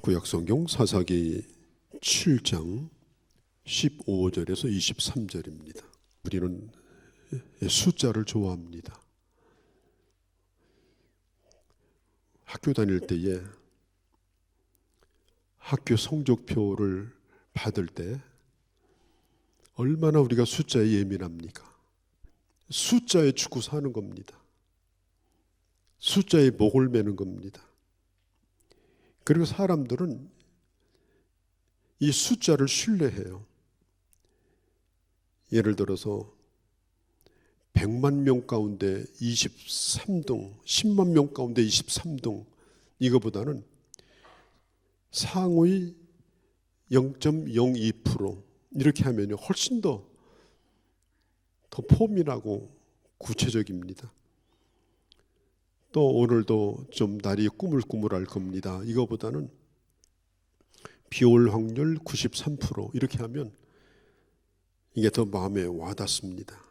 구약성경 사사기 7장 15절에서 23절입니다. 우리는 숫자를 좋아합니다. 학교 다닐 때에 학교 성적표를 받을 때 얼마나 우리가 숫자에 예민합니까? 숫자에 죽고 사는 겁니다. 숫자에 목을 매는 겁니다. 그리고 사람들은 이 숫자를 신뢰해요. 예를 들어서 100만 명 가운데 23등, 10만 명 가운데 23등, 이거보다는 상위 0.02% 이렇게 하면 훨씬 더 포민하고 구체적입니다. 또 오늘도 좀 날이 꾸물꾸물할 겁니다. 이거보다는 비올 확률 93% 이렇게 하면 이게 더 마음에 와닿습니다.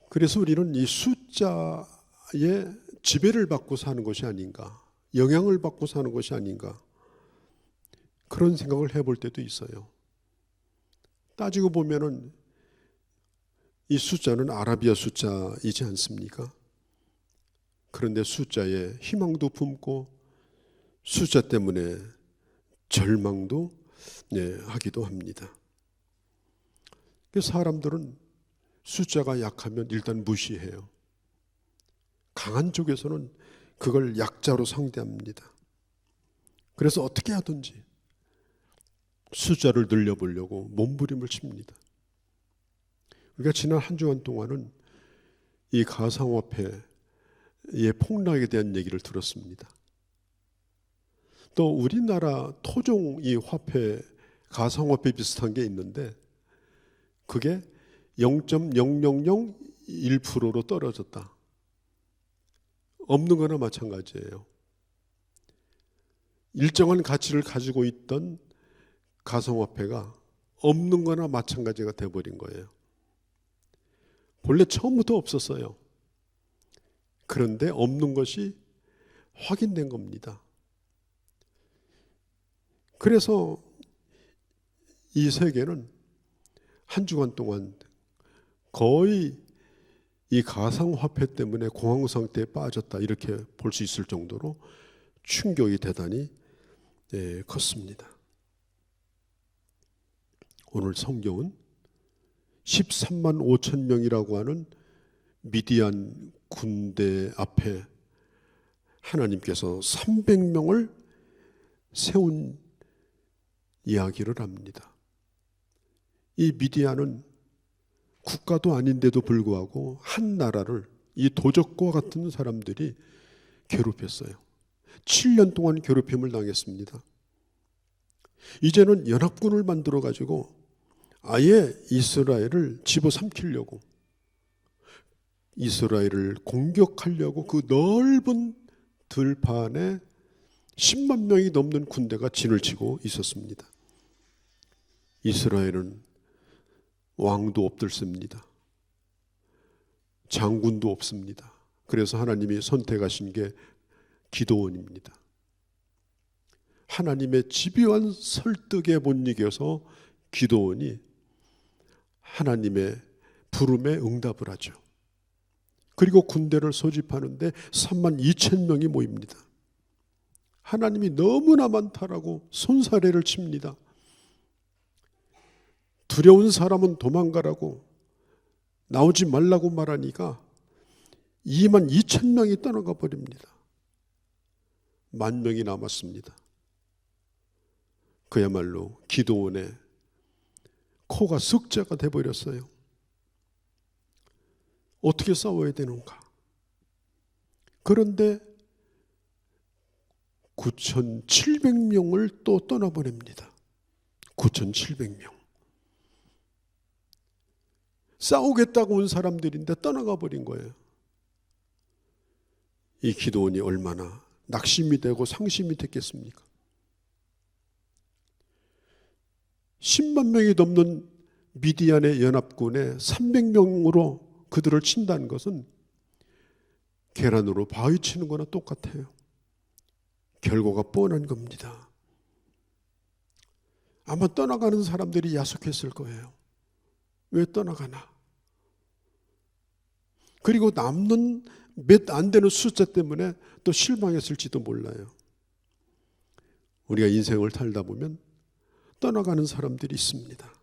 그래서 우리는 이 숫자에 지배를 받고 사는 것이 아닌가, 영향을 받고 사는 것이 아닌가, 그런 생각을 해볼 때도 있어요. 따지고 보면은 이 숫자는 아라비아 숫자이지 않습니까? 그런데 숫자에 희망도 품고 숫자 때문에 절망도 하기도 합니다. 사람들은 숫자가 약하면 일단 무시해요. 강한 쪽에서는 그걸 약자로 상대합니다. 그래서 어떻게 하든지 숫자를 늘려보려고 몸부림을 칩니다. 우리가 지난 한 주간 동안은 이 가상화폐의 폭락에 대한 얘기를 들었습니다. 또 우리나라 토종 이 화폐, 가상화폐 비슷한 게 있는데 그게 0.0001%로 떨어졌다. 없는 거나 마찬가지예요. 일정한 가치를 가지고 있던 가상화폐가 없는 거나 마찬가지가 돼버린 거예요. 본래 처음부터 없었어요. 그런데 없는 것이 확인된 겁니다. 그래서 이 세계는 한 주간 동안 거의 이 가상화폐 때문에 공황 상태에 빠졌다, 이렇게 볼 수 있을 정도로 충격이 대단히 컸습니다. 오늘 성경은 13만 5천 명이라고 하는 미디안 군대 앞에 하나님께서 300명을 세운 이야기를 합니다. 이 미디안은 국가도 아닌데도 불구하고 한 나라를 이 도적과 같은 사람들이 괴롭혔어요. 7년 동안 괴롭힘을 당했습니다. 이제는 연합군을 만들어 가지고 아예 이스라엘을 집어삼키려고, 이스라엘을 공격하려고 그 넓은 들판에 10만 명이 넘는 군대가 진을 치고 있었습니다. 이스라엘은 왕도 없들습니다. 장군도 없습니다. 그래서 하나님이 선택하신 게 기드온입니다. 하나님의 집요한 설득에 못 이겨서 기드온이 하나님의 부름에 응답을 하죠. 그리고 군대를 소집하는데 3만 2천 명이 모입니다. 하나님이 너무나 많다라고 손사래를 칩니다. 두려운 사람은 도망가라고, 나오지 말라고 말하니까 2만 2천 명이 떠나가 버립니다. 10,000명이 남았습니다. 그야말로 기드온의 코가 석자가 돼버렸어요. 어떻게 싸워야 되는가? 그런데 9,700명을 또 떠나보냅니다. 9,700명. 싸우겠다고 온 사람들인데 떠나가 버린 거예요. 이 기드온이 얼마나 낙심이 되고 상심이 됐겠습니까? 10만 명이 넘는 미디안의 연합군에 300명으로 그들을 친다는 것은 계란으로 바위 치는 거나 똑같아요. 결과가 뻔한 겁니다. 아마 떠나가는 사람들이 야속했을 거예요. 왜 떠나가나? 그리고 남는 몇 안 되는 숫자 때문에 또 실망했을지도 몰라요. 우리가 인생을 살다 보면 떠나가는 사람들이 있습니다.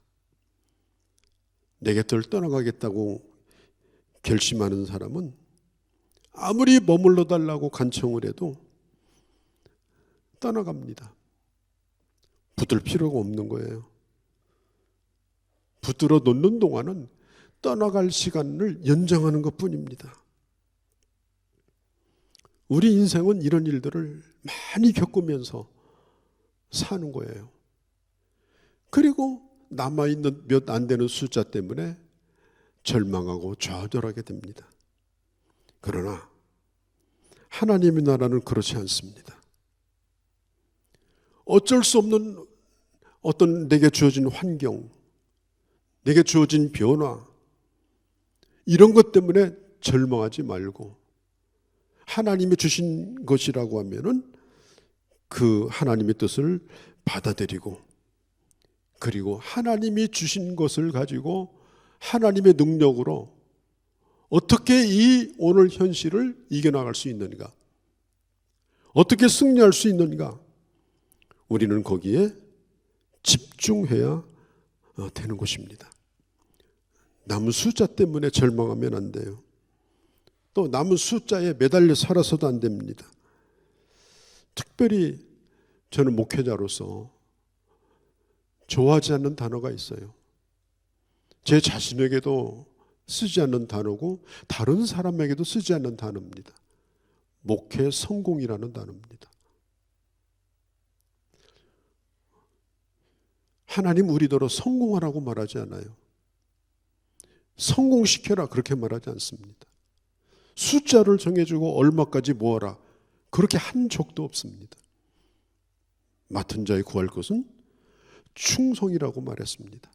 내 곁을 떠나가겠다고 결심하는 사람은 아무리 머물러 달라고 간청을 해도 떠나갑니다. 붙들 필요가 없는 거예요. 붙들어 놓는 동안은 떠나갈 시간을 연장하는 것뿐입니다. 우리 인생은 이런 일들을 많이 겪으면서 사는 거예요. 그리고 남아있는 몇 안 되는 숫자 때문에 절망하고 좌절하게 됩니다. 그러나 하나님의 나라는 그렇지 않습니다. 어쩔 수 없는 어떤 내게 주어진 환경, 내게 주어진 변화, 이런 것 때문에 절망하지 말고 하나님이 주신 것이라고 하면은 그 하나님의 뜻을 받아들이고, 그리고 하나님이 주신 것을 가지고 하나님의 능력으로 어떻게 이 오늘 현실을 이겨나갈 수 있는가, 어떻게 승리할 수 있는가, 우리는 거기에 집중해야 되는 것입니다. 남은 숫자 때문에 절망하면 안 돼요. 또 남은 숫자에 매달려 살아서도 안 됩니다. 특별히 저는 목회자로서 좋아하지 않는 단어가 있어요. 제 자신에게도 쓰지 않는 단어고 다른 사람에게도 쓰지 않는 단어입니다. 목회 성공이라는 단어입니다. 하나님 우리더러 성공하라고 말하지 않아요. 성공시켜라 그렇게 말하지 않습니다. 숫자를 정해주고 얼마까지 모아라 그렇게 한 적도 없습니다. 맡은 자에 구할 것은 충성이라고 말했습니다.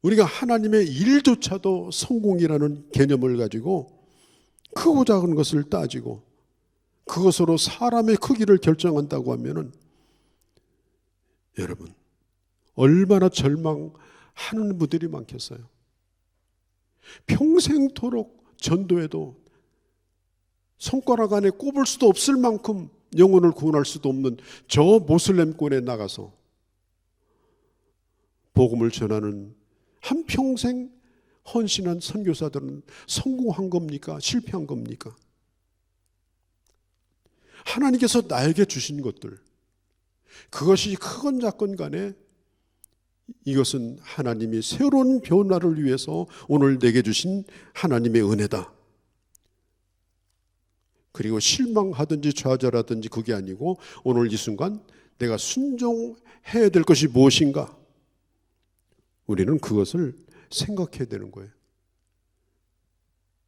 우리가 하나님의 일조차도 성공이라는 개념을 가지고 크고 작은 것을 따지고 그것으로 사람의 크기를 결정한다고 하면은 여러분 얼마나 절망하는 분들이 많겠어요. 평생토록 전도해도 손가락 안에 꼽을 수도 없을 만큼 영혼을 구원할 수도 없는 저 모슬렘권에 나가서 복음을 전하는 한평생 헌신한 선교사들은 성공한 겁니까? 실패한 겁니까? 하나님께서 나에게 주신 것들, 그것이 크건 작건 간에 이것은 하나님이 새로운 변화를 위해서 오늘 내게 주신 하나님의 은혜다. 그리고 실망하든지 좌절하든지 그게 아니고 오늘 이 순간 내가 순종해야 될 것이 무엇인가? 우리는 그것을 생각해야 되는 거예요.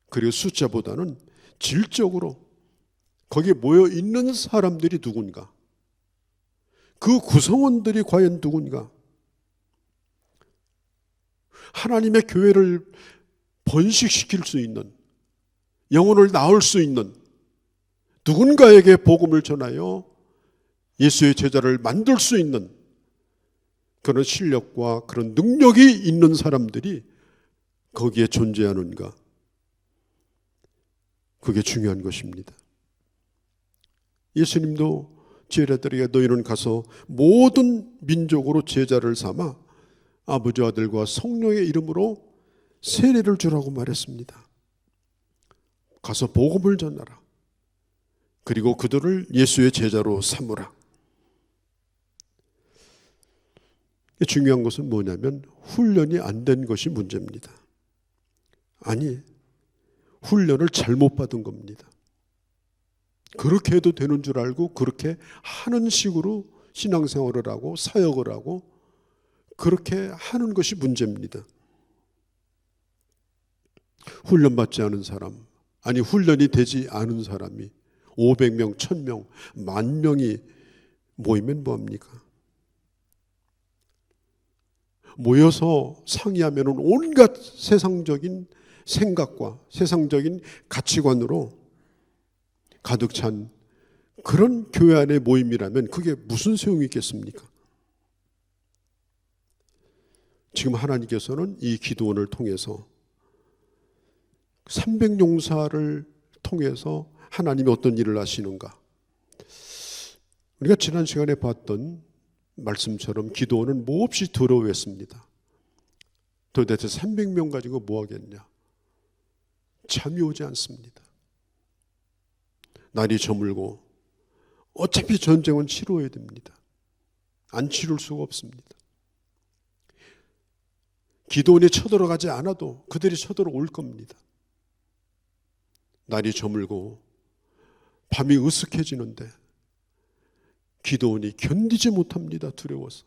그리고 숫자보다는 질적으로 거기에 모여 있는 사람들이 누군가? 그 구성원들이 과연 누군가? 하나님의 교회를 번식시킬 수 있는, 영혼을 낳을 수 있는, 누군가에게 복음을 전하여 예수의 제자를 만들 수 있는 그런 실력과 그런 능력이 있는 사람들이 거기에 존재하는가? 그게 중요한 것입니다. 예수님도 제자들에게 너희는 가서 모든 민족으로 제자를 삼아 아버지 아들과 성령의 이름으로 세례를 주라고 말했습니다. 가서 복음을 전하라. 그리고 그들을 예수의 제자로 삼으라. 중요한 것은 뭐냐면 훈련이 안 된 것이 문제입니다. 아니, 훈련을 잘못 받은 겁니다. 그렇게 해도 되는 줄 알고 그렇게 하는 식으로 신앙생활을 하고 사역을 하고 그렇게 하는 것이 문제입니다. 훈련받지 않은 사람, 아니 훈련이 되지 않은 사람이 500명, 1000명, 10,000명이 모이면 뭐합니까? 모여서 상의하면 온갖 세상적인 생각과 세상적인 가치관으로 가득 찬 그런 교회 안의 모임이라면 그게 무슨 소용이 있겠습니까? 지금 하나님께서는 이 기도원을 통해서 300용사를 통해서 하나님이 어떤 일을 하시는가? 우리가 지난 시간에 봤던 말씀처럼 기도원은 몹시 더러워했습니다. 도대체 300명 가지고 뭐 하겠냐? 잠이 오지 않습니다. 날이 저물고 어차피 전쟁은 치러야 됩니다. 안 치를 수가 없습니다. 기도원이 쳐들어가지 않아도 그들이 쳐들어올 겁니다. 날이 저물고 밤이 으슥해지는데 기도원이 견디지 못합니다. 두려워서.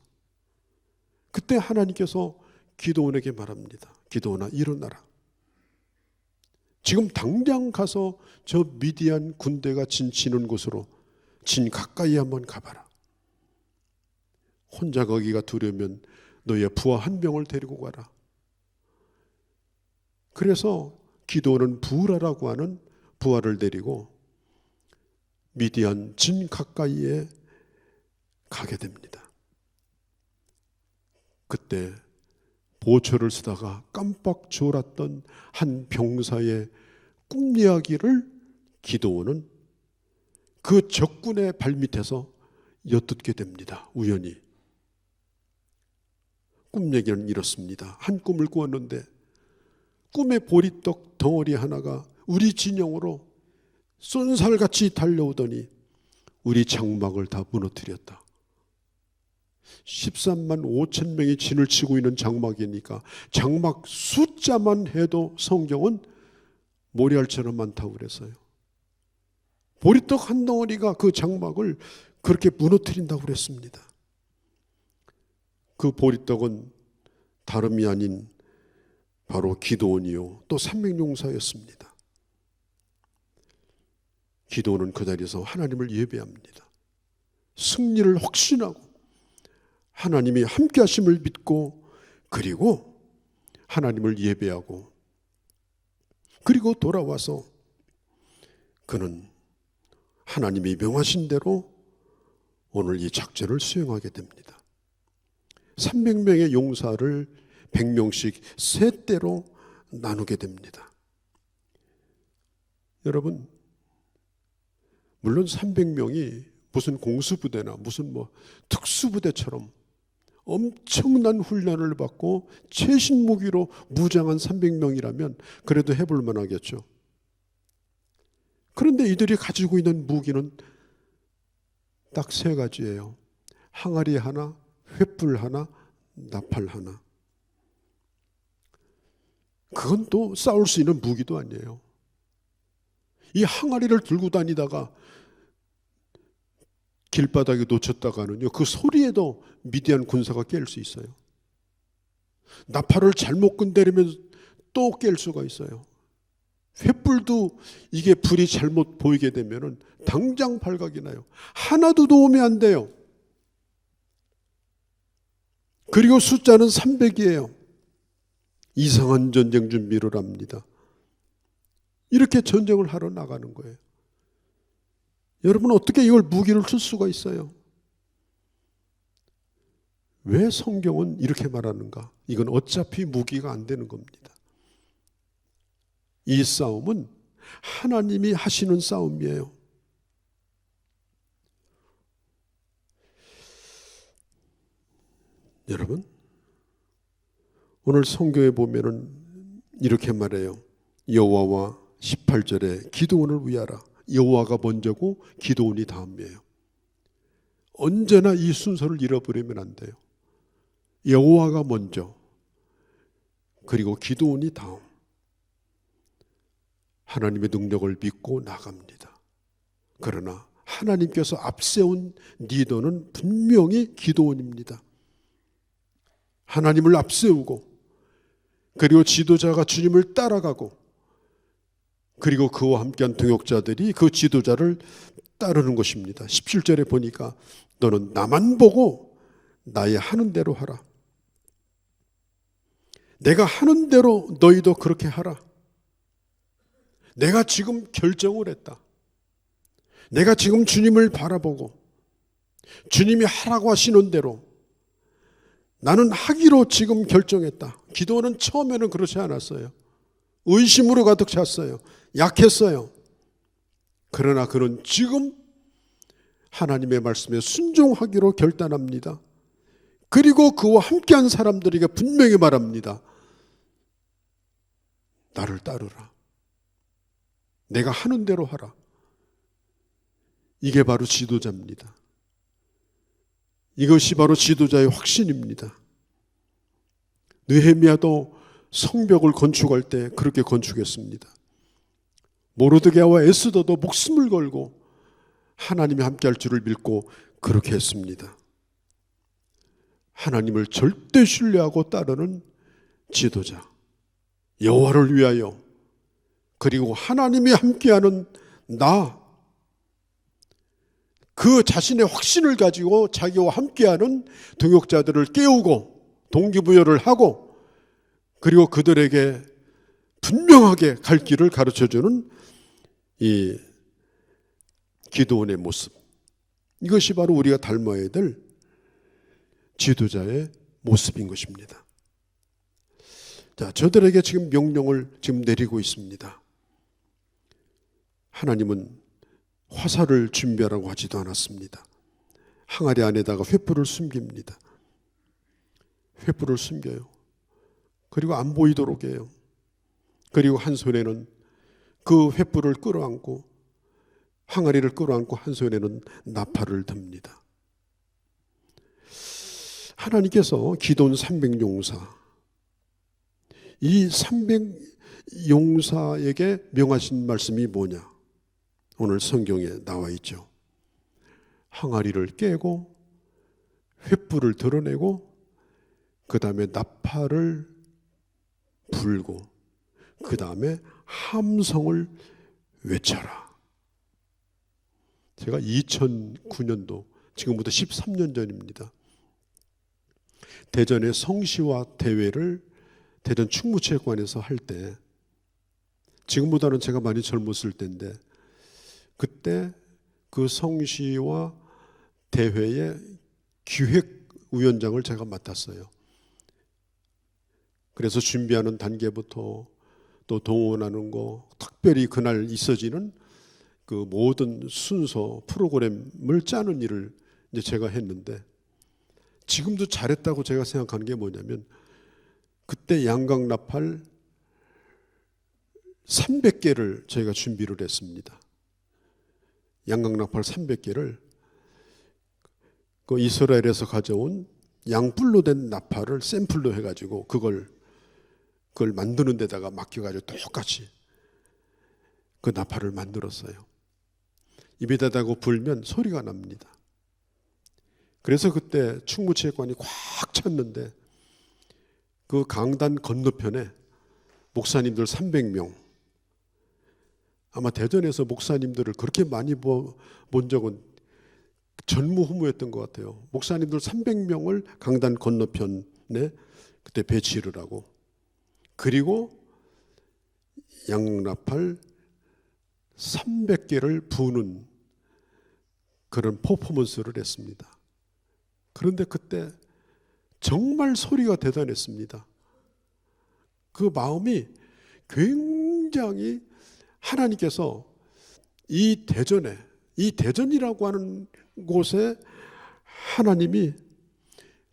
그때 하나님께서 기도원에게 말합니다. 기도원아, 일어나라. 지금 당장 가서 저 미디안 군대가 진치는 곳으로 진 가까이 한번 가봐라. 혼자 거기가 두려우면 너의 부하 한 명을 데리고 가라. 그래서 기도원은 부라라고 하는 부하를 데리고 미디안 진 가까이에 가게 됩니다. 그때 보초를 쓰다가 깜빡 졸았던 한 병사의 꿈 이야기를 기도원은 그 적군의 발밑에서 엿듣게 됩니다. 우연히. 꿈 얘기는 이렇습니다. 한 꿈을 꾸었는데 꿈의 보리떡 덩어리 하나가 우리 진영으로 쏜살같이 달려오더니 우리 장막을 다 무너뜨렸다. 13만 5천 명이 진을 치고 있는 장막이니까 장막 숫자만 해도 성경은 모래알처럼 많다고 그랬어요. 보리떡 한 덩어리가 그 장막을 그렇게 무너뜨린다고 그랬습니다. 그 보리떡은 다름이 아닌 바로 기도원이요 또 300용사였습니다. 기도원은 그 자리에서 하나님을 예배합니다. 승리를 확신하고 하나님이 함께 하심을 믿고 그리고 하나님을 예배하고 그리고 돌아와서 그는 하나님이 명하신 대로 오늘 이 작전을 수행하게 됩니다. 300명의 용사를 100명씩 세 대로 나누게 됩니다. 여러분, 물론 300명이 무슨 공수부대나 무슨 특수부대처럼 엄청난 훈련을 받고 최신 무기로 무장한 300명이라면 그래도 해볼 만하겠죠. 그런데 이들이 가지고 있는 무기는 딱 세 가지예요. 항아리 하나, 횃불 하나, 나팔 하나. 그건 또 싸울 수 있는 무기도 아니에요. 이 항아리를 들고 다니다가 길바닥에 놓쳤다가는요, 그 소리에도 미디안 군사가 깰 수 있어요. 나팔을 잘못 건드리면 또 깰 수가 있어요. 횃불도 이게 불이 잘못 보이게 되면은 당장 발각이 나요. 하나도 도움이 안 돼요. 그리고 숫자는 300이에요. 이상한 전쟁 준비를 합니다. 이렇게 전쟁을 하러 나가는 거예요. 여러분, 어떻게 이걸 무기를 쓸 수가 있어요? 왜 성경은 이렇게 말하는가? 이건 어차피 무기가 안 되는 겁니다. 이 싸움은 하나님이 하시는 싸움이에요. 여러분, 오늘 성경에 보면은 이렇게 말해요. 여호와와 18절에 기도원을 위하라. 여호와가 먼저고 기도원이 다음이에요. 언제나 이 순서를 잃어버리면 안 돼요. 여호와가 먼저, 그리고 기도원이 다음. 하나님의 능력을 믿고 나갑니다. 그러나 하나님께서 앞세운 리더는 분명히 기도원입니다. 하나님을 앞세우고 그리고 지도자가 주님을 따라가고 그리고 그와 함께한 동역자들이 그 지도자를 따르는 것입니다. 17절에 보니까 너는 나만 보고 나의 하는 대로 하라. 내가 하는 대로 너희도 그렇게 하라. 내가 지금 결정을 했다. 내가 지금 주님을 바라보고 주님이 하라고 하시는 대로 나는 하기로 지금 결정했다. 기도는 처음에는 그렇지 않았어요. 의심으로 가득 찼어요. 약했어요. 그러나 그는 지금 하나님의 말씀에 순종하기로 결단합니다. 그리고 그와 함께한 사람들에게 분명히 말합니다. 나를 따르라. 내가 하는 대로 하라. 이게 바로 지도자입니다. 이것이 바로 지도자의 확신입니다. 느헤미야도 성벽을 건축할 때 그렇게 건축했습니다. 모르드게와 에스더도 목숨을 걸고 하나님이 함께할 줄을 믿고 그렇게 했습니다. 하나님을 절대 신뢰하고 따르는 지도자, 여호와를 위하여, 그리고 하나님이 함께하는 나, 그 자신의 확신을 가지고 자기와 함께하는 동역자들을 깨우고 동기부여를 하고, 그리고 그들에게 분명하게 갈 길을 가르쳐주는 이 기도원의 모습, 이것이 바로 우리가 닮아야 될 지도자의 모습인 것입니다. 자, 저들에게 지금 명령을 지금 내리고 있습니다. 하나님은 화살을 준비하라고 하지도 않았습니다. 항아리 안에다가 횃불을 숨깁니다. 횃불을 숨겨요. 그리고 안 보이도록 해요. 그리고 한 손에는 그 횃불을 끌어안고, 항아리를 끌어안고 한 손에는 나팔을 듭니다. 하나님께서 기도원 300용사, 이 300용사에게 명하신 말씀이 뭐냐? 오늘 성경에 나와 있죠. 항아리를 깨고 횃불을 드러내고 그 다음에 나팔을 불고 그 다음에 함성을 외쳐라. 제가 2009년도, 지금부터 13년 전입니다. 대전의 성시화 대회를 대전 충무체육관에서 할 때, 지금보다는 제가 많이 젊었을 때인데, 그때 그 성시화 대회의 기획위원장을 제가 맡았어요. 그래서 준비하는 단계부터 또 동원하는 거, 특별히 그날 있어지는 그 모든 순서 프로그램을 짜는 일을 이제 제가 했는데, 지금도 잘했다고 제가 생각하는 게 뭐냐면, 그때 양각나팔 300개를 저희가 준비를 했습니다. 양각나팔 300개를 그 이스라엘에서 가져온 양뿔로 된 나팔을 샘플로 해가지고 그걸 만드는 데다가 맡겨가지고 똑같이 그 나팔을 만들었어요. 입에다 대고 불면 소리가 납니다. 그래서 그때 충무체육관이 꽉 찼는데, 그 강단 건너편에 목사님들 300명, 아마 대전에서 목사님들을 그렇게 많이 본 적은 전무후무했던 것 같아요. 목사님들 300명을 강단 건너편에 그때 배치를 하고, 그리고 양나팔 300개를 부는 그런 퍼포먼스를 했습니다. 그런데 그때 정말 소리가 대단했습니다. 그 마음이 굉장히, 하나님께서 이 대전에, 이 대전이라고 하는 곳에 하나님이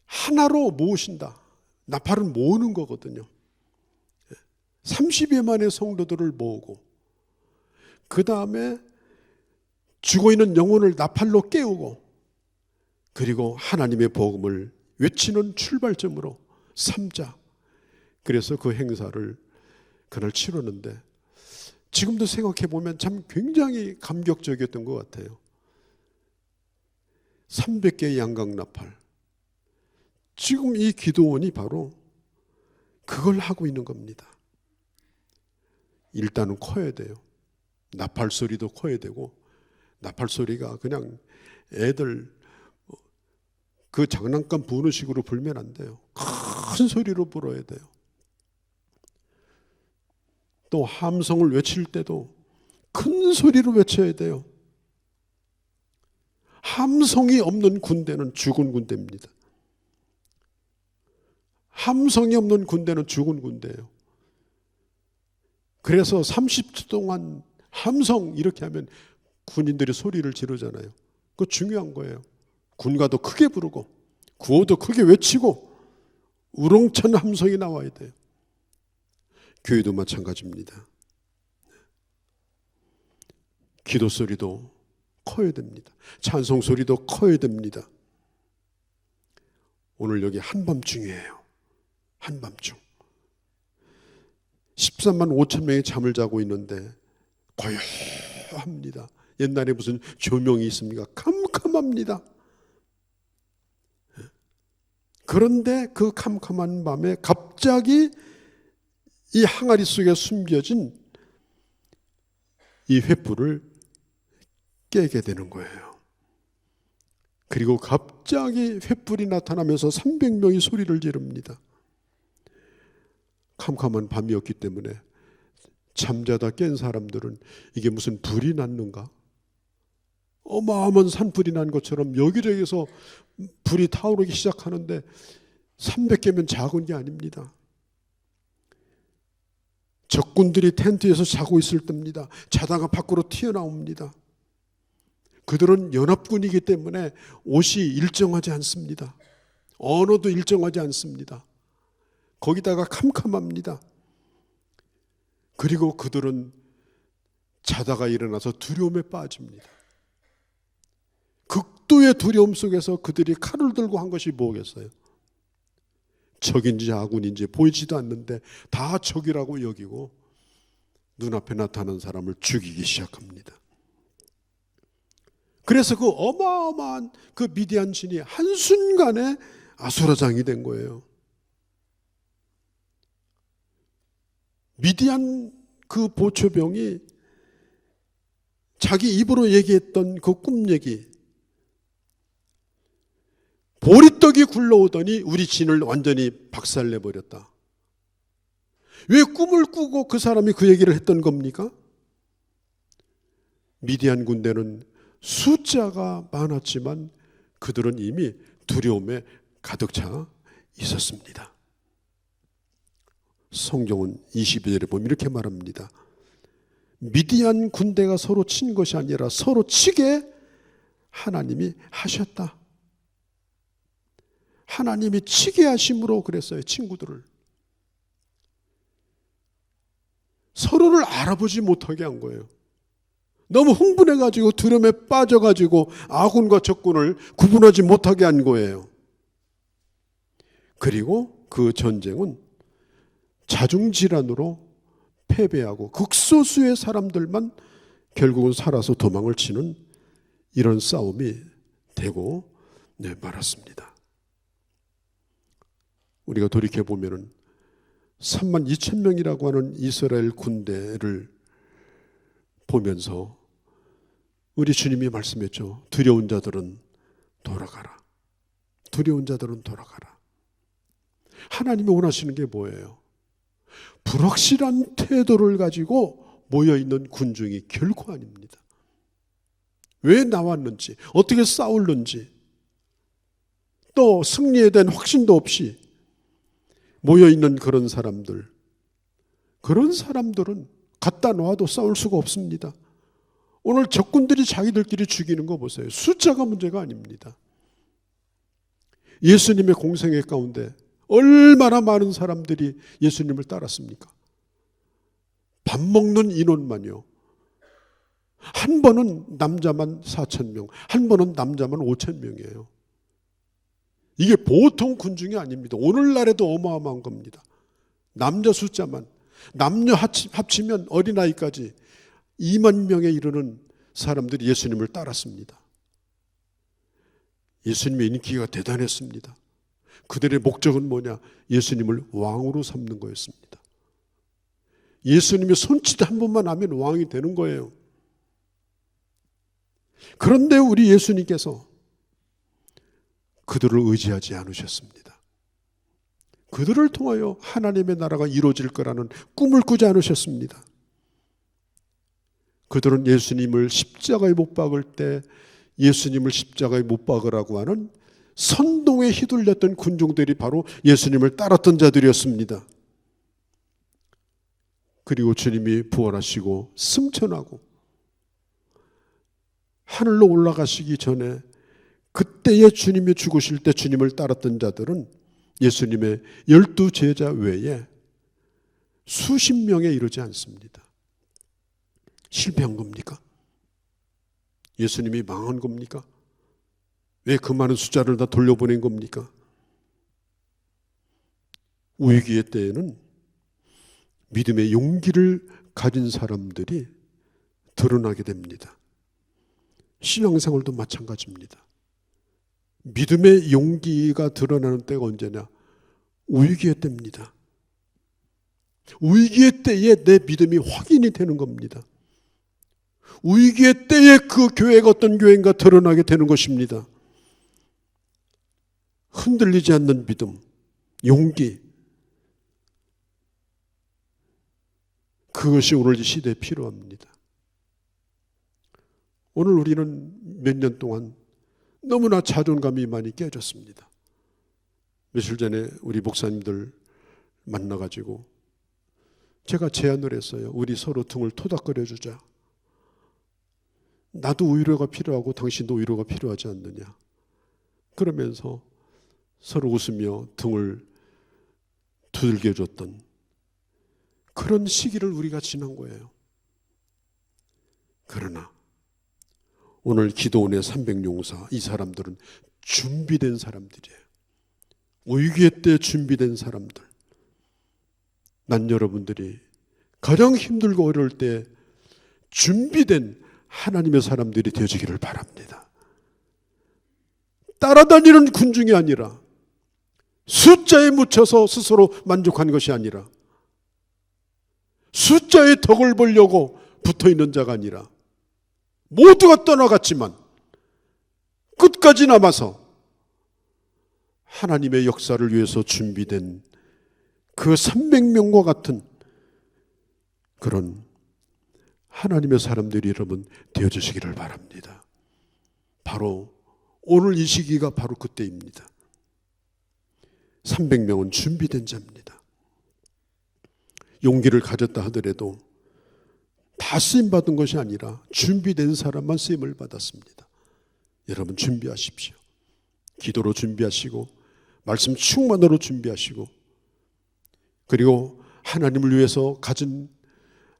하나로 모으신다. 나팔은 모으는 거거든요. 30여만의 성도들을 모으고, 그 다음에 죽어있는 영혼을 나팔로 깨우고, 그리고 하나님의 복음을 외치는 출발점으로 삼자. 그래서 그 행사를 그날 치렀는데, 지금도 생각해 보면 참 굉장히 감격적이었던 것 같아요. 300개의 양각나팔. 지금 이 기도원이 바로 그걸 하고 있는 겁니다. 일단은 커야 돼요. 나팔 소리도 커야 되고, 나팔 소리가 그냥 애들 그 장난감 부는 식으로 불면 안 돼요. 큰 소리로 불어야 돼요. 또 함성을 외칠 때도 큰 소리로 외쳐야 돼요. 함성이 없는 군대는 죽은 군대입니다. 함성이 없는 군대는 죽은 군대예요. 그래서 30초 동안 함성 이렇게 하면 군인들이 소리를 지르잖아요. 그거 중요한 거예요. 군가도 크게 부르고 구호도 크게 외치고 우렁찬 함성이 나와야 돼요. 교회도 마찬가지입니다. 기도 소리도 커야 됩니다. 찬송 소리도 커야 됩니다. 오늘 여기 한밤중이에요. 한밤중. 13만 5천 명이 잠을 자고 있는데 고요합니다. 옛날에 무슨 조명이 있습니까? 캄캄합니다. 그런데 그 캄캄한 밤에 갑자기 이 항아리 속에 숨겨진 이 횃불을 깨게 되는 거예요. 그리고 갑자기 횃불이 나타나면서 300명이 소리를 지릅니다. 캄캄한 밤이었기 때문에 잠자다 깬 사람들은 이게 무슨 불이 났는가? 어마어마한 산불이 난 것처럼 여기저기서 불이 타오르기 시작하는데 300개면 작은 게 아닙니다. 적군들이 텐트에서 자고 있을 때입니다. 자다가 밖으로 튀어나옵니다. 그들은 연합군이기 때문에 옷이 일정하지 않습니다. 언어도 일정하지 않습니다. 거기다가 캄캄합니다. 그리고 그들은 자다가 일어나서 두려움에 빠집니다. 극도의 두려움 속에서 그들이 칼을 들고 한 것이 뭐겠어요? 적인지 아군인지 보이지도 않는데 다 적이라고 여기고 눈앞에 나타난 사람을 죽이기 시작합니다. 그래서 그 어마어마한 그 미디안 진이 한순간에 아수라장이 된 거예요. 미디안 그 보초병이 자기 입으로 얘기했던 그 꿈 얘기, 보리떡이 굴러오더니 우리 진을 완전히 박살내버렸다. 왜 꿈을 꾸고 그 사람이 그 얘기를 했던 겁니까? 미디안 군대는 숫자가 많았지만 그들은 이미 두려움에 가득 차 있었습니다. 성경은 22절에 보면 이렇게 말합니다. 미디안 군대가 서로 친 것이 아니라 서로 치게 하나님이 하셨다. 하나님이 치게 하심으로 그랬어요. 친구들을. 서로를 알아보지 못하게 한 거예요. 너무 흥분해가지고 두려움에 빠져가지고 아군과 적군을 구분하지 못하게 한 거예요. 그리고 그 전쟁은 자중질환으로 패배하고 극소수의 사람들만 결국은 살아서 도망을 치는 이런 싸움이 되고 말았습니다. 우리가 돌이켜보면 3만 2천 명이라고 하는 이스라엘 군대를 보면서 우리 주님이 말씀했죠. 두려운 자들은 돌아가라. 두려운 자들은 돌아가라. 하나님이 원하시는 게 뭐예요? 불확실한 태도를 가지고 모여있는 군중이 결코 아닙니다. 왜 나왔는지, 어떻게 싸울는지, 또 승리에 대한 확신도 없이 모여있는 그런 사람들은 갖다 놓아도 싸울 수가 없습니다. 오늘 적군들이 자기들끼리 죽이는 거 보세요. 숫자가 문제가 아닙니다. 예수님의 공생애 가운데 얼마나 많은 사람들이 예수님을 따랐습니까? 밥 먹는 인원만요. 한 번은 남자만 4,000명, 한 번은 남자만 5,000명이에요. 이게 보통 군중이 아닙니다. 오늘날에도 어마어마한 겁니다. 남자 숫자만, 남녀 합치면 어린아이까지 2만 명에 이르는 사람들이 예수님을 따랐습니다. 예수님의 인기가 대단했습니다. 그들의 목적은 뭐냐? 예수님을 왕으로 삼는 거였습니다. 예수님이 손짓 한 번만 하면 왕이 되는 거예요. 그런데 우리 예수님께서 그들을 의지하지 않으셨습니다. 그들을 통하여 하나님의 나라가 이루어질 거라는 꿈을 꾸지 않으셨습니다. 그들은 예수님을 십자가에 못 박을 때 예수님을 십자가에 못 박으라고 하는 선동에 휘둘렸던 군중들이 바로 예수님을 따랐던 자들이었습니다. 그리고 주님이 부활하시고 승천하고 하늘로 올라가시기 전에 그때의 주님이 죽으실 때 주님을 따랐던 자들은 예수님의 12 제자 외에 수십 명에 이르지 않습니다. 실패한 겁니까? 예수님이 망한 겁니까? 왜 그 많은 숫자를 다 돌려보낸 겁니까? 위기의 때에는 믿음의 용기를 가진 사람들이 드러나게 됩니다. 신앙생활도 마찬가지입니다. 믿음의 용기가 드러나는 때가 언제냐? 위기의 때입니다. 위기의 때에 내 믿음이 확인이 되는 겁니다. 위기의 때에 그 교회가 어떤 교회인가 드러나게 되는 것입니다. 흔들리지 않는 믿음, 용기, 그것이 오늘 이 시대에 필요합니다. 오늘 우리는 몇 년 동안 너무나 자존감이 많이 깨졌습니다. 며칠 전에 우리 목사님들 만나가지고 제가 제안을 했어요. 우리 서로 등을 토닥거려주자. 나도 위로가 필요하고 당신도 위로가 필요하지 않느냐. 그러면서 서로 웃으며 등을 두들겨줬던 그런 시기를 우리가 지난 거예요. 그러나 오늘 기도원의 300용사, 이 사람들은 준비된 사람들이에요. 위기의 때 준비된 사람들. 난 여러분들이 가장 힘들고 어려울 때 준비된 하나님의 사람들이 되어지기를 바랍니다. 따라다니는 군중이 아니라, 숫자에 묻혀서 스스로 만족한 것이 아니라, 숫자에 덕을 보려고 붙어있는 자가 아니라, 모두가 떠나갔지만 끝까지 남아서 하나님의 역사를 위해서 준비된 그 300명과 같은 그런 하나님의 사람들이 여러분 되어주시기를 바랍니다. 바로 오늘 이 시기가 바로 그때입니다. 300명은 준비된 자입니다. 용기를 가졌다 하더라도 다 쓰임받은 것이 아니라 준비된 사람만 쓰임을 받았습니다. 여러분 준비하십시오. 기도로 준비하시고 말씀 충만으로 준비하시고, 그리고 하나님을 위해서 가진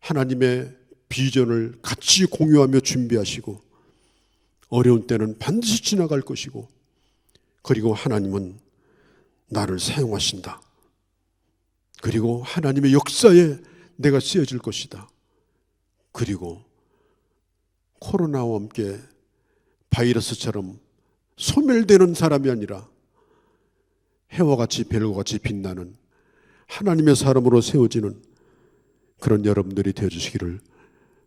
하나님의 비전을 같이 공유하며 준비하시고, 어려운 때는 반드시 지나갈 것이고, 그리고 하나님은 나를 사용하신다. 그리고 하나님의 역사에 내가 쓰여질 것이다. 그리고 코로나와 함께 바이러스처럼 소멸되는 사람이 아니라 해와 같이 별과 같이 빛나는 하나님의 사람으로 세워지는 그런 여러분들이 되어주시기를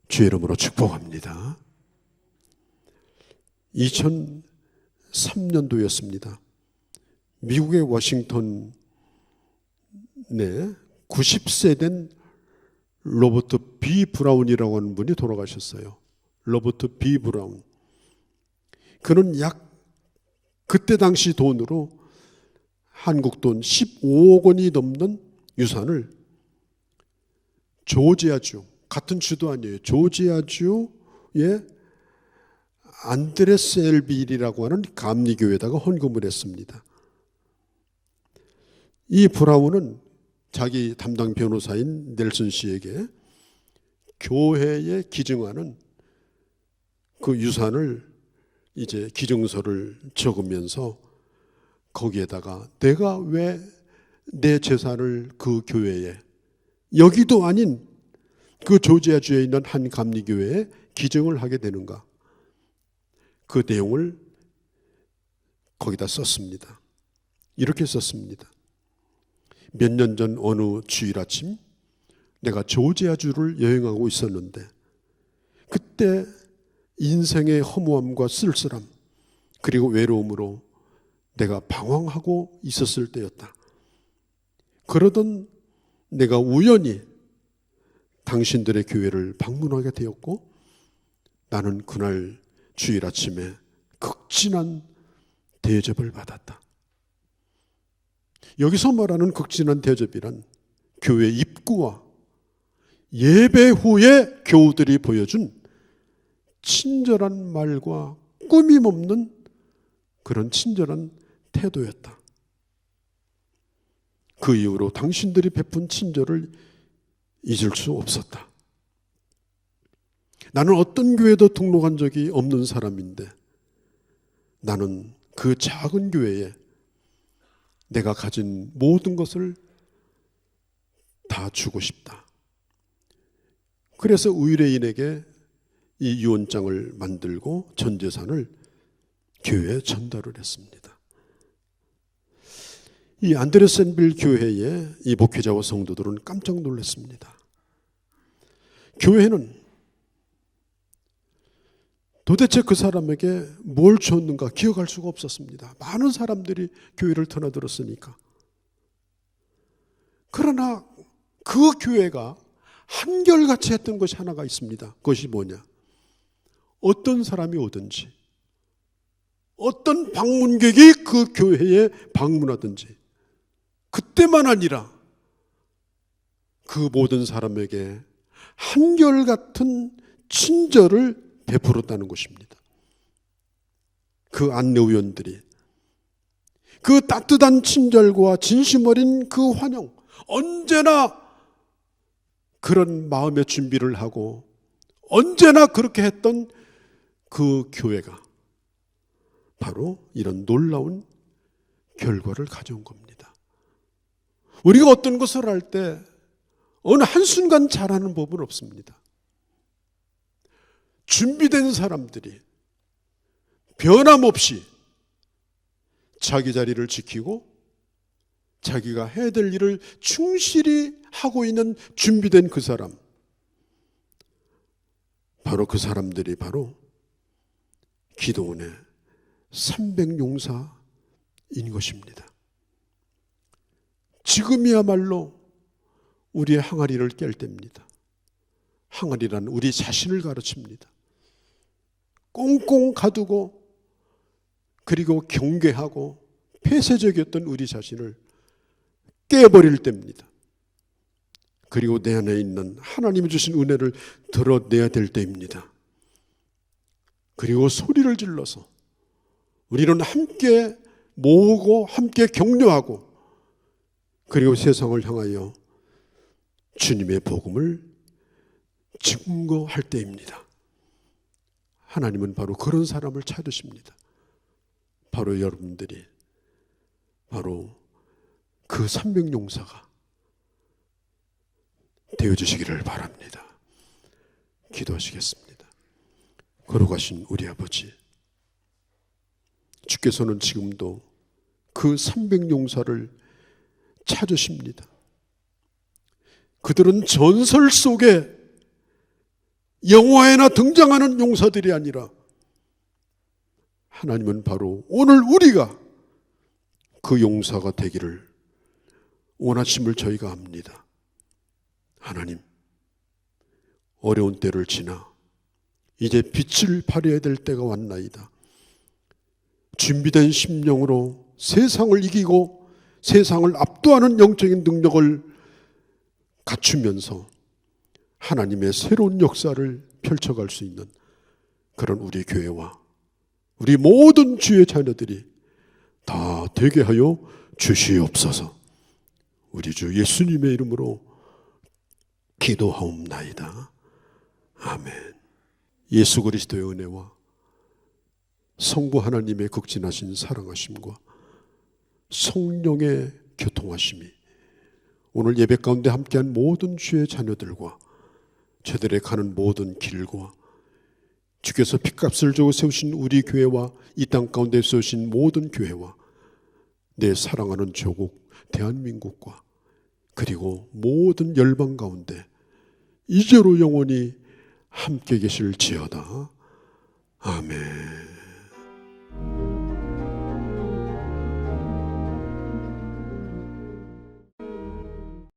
주의 이름으로 축복합니다. 2003년도였습니다. 미국의 워싱턴에 90세 된 로버트 B. 브라운이라고 하는 분이 돌아가셨어요. 로버트 B. 브라운. 그는 약 그때 당시 돈으로 한국 돈 15억 원이 넘는 유산을 조지아주, 같은 주도 아니에요. 조지아주의 안드레셀빌이라고 하는 감리교회에다가 헌금을 했습니다. 이 브라운은 자기 담당 변호사인 넬슨 씨에게 교회에 기증하는 그 유산을 이제 기증서를 적으면서 거기에다가 내가 왜 내 재산을 그 교회에, 여기도 아닌 그 조지아주에 있는 한 감리교회에 기증을 하게 되는가, 그 내용을 거기다 썼습니다. 이렇게 썼습니다. 몇 년 전 어느 주일 아침 내가 조지아주를 여행하고 있었는데, 그때 인생의 허무함과 쓸쓸함 그리고 외로움으로 내가 방황하고 있었을 때였다. 그러던 내가 우연히 당신들의 교회를 방문하게 되었고, 나는 그날 주일 아침에 극진한 대접을 받았다. 여기서 말하는 극진한 대접이란 교회 입구와 예배 후에 교우들이 보여준 친절한 말과 꾸밈 없는 그런 친절한 태도였다. 그 이후로 당신들이 베푼 친절을 잊을 수 없었다. 나는 어떤 교회도 등록한 적이 없는 사람인데 나는 그 작은 교회에 내가 가진 모든 것을 다 주고 싶다. 그래서 의뢰인에게 이 유언장을 만들고 전 재산을 교회에 전달을 했습니다. 이 안드레센빌 교회의 이 목회자와 성도들은 깜짝 놀랐습니다. 교회는 도대체 그 사람에게 뭘 줬는가 기억할 수가 없었습니다. 많은 사람들이 교회를 드나들었으니까. 그러나 그 교회가 한결같이 했던 것이 하나가 있습니다. 그것이 뭐냐? 어떤 사람이 오든지 어떤 방문객이 그 교회에 방문하든지 그때만 아니라 그 모든 사람에게 한결같은 친절을 베풀었다는 것입니다. 그 안내위원들이 그 따뜻한 친절과 진심 어린 그 환영, 언제나 그런 마음의 준비를 하고 언제나 그렇게 했던 그 교회가 바로 이런 놀라운 결과를 가져온 겁니다. 우리가 어떤 것을 할 때 어느 한순간 잘하는 법은 없습니다. 준비된 사람들이 변함없이 자기 자리를 지키고 자기가 해야 될 일을 충실히 하고 있는 준비된 그 사람, 바로 그 사람들이 바로 기도원의 300용사인 것입니다. 지금이야말로 우리의 항아리를 깰 때입니다. 항아리란 우리 자신을 가르칩니다. 꽁꽁 가두고 그리고 경계하고 폐쇄적이었던 우리 자신을 깨버릴 때입니다. 그리고 내 안에 있는 하나님이 주신 은혜를 드러내야 될 때입니다. 그리고 소리를 질러서 우리는 함께 모으고 함께 격려하고 그리고 세상을 향하여 주님의 복음을 증거할 때입니다. 하나님은 바로 그런 사람을 찾으십니다. 바로 여러분들이 바로 그 300용사가 되어주시기를 바랍니다. 기도하시겠습니다. 걸어가신 우리 아버지, 주께서는 지금도 그 300용사를 찾으십니다. 그들은 전설 속에 영화에나 등장하는 용사들이 아니라 하나님은 바로 오늘 우리가 그 용사가 되기를 원하심을 저희가 압니다. 하나님, 어려운 때를 지나 이제 빛을 발해야 될 때가 왔나이다. 준비된 심령으로 세상을 이기고 세상을 압도하는 영적인 능력을 갖추면서 하나님의 새로운 역사를 펼쳐갈 수 있는 그런 우리 교회와 우리 모든 주의 자녀들이 다 되게 하여 주시옵소서. 우리 주 예수님의 이름으로 기도하옵나이다. 아멘. 예수 그리스도의 은혜와 성부 하나님의 극진하신 사랑하심과 성령의 교통하심이 오늘 예배 가운데 함께한 모든 주의 자녀들과 저들의 가는 모든 길과 주께서 핏값을 주고 세우신 우리 교회와 이 땅 가운데 세우신 모든 교회와 내 사랑하는 조국 대한민국과 그리고 모든 열방 가운데 이제로 영원히 함께 계실지어다. 아멘.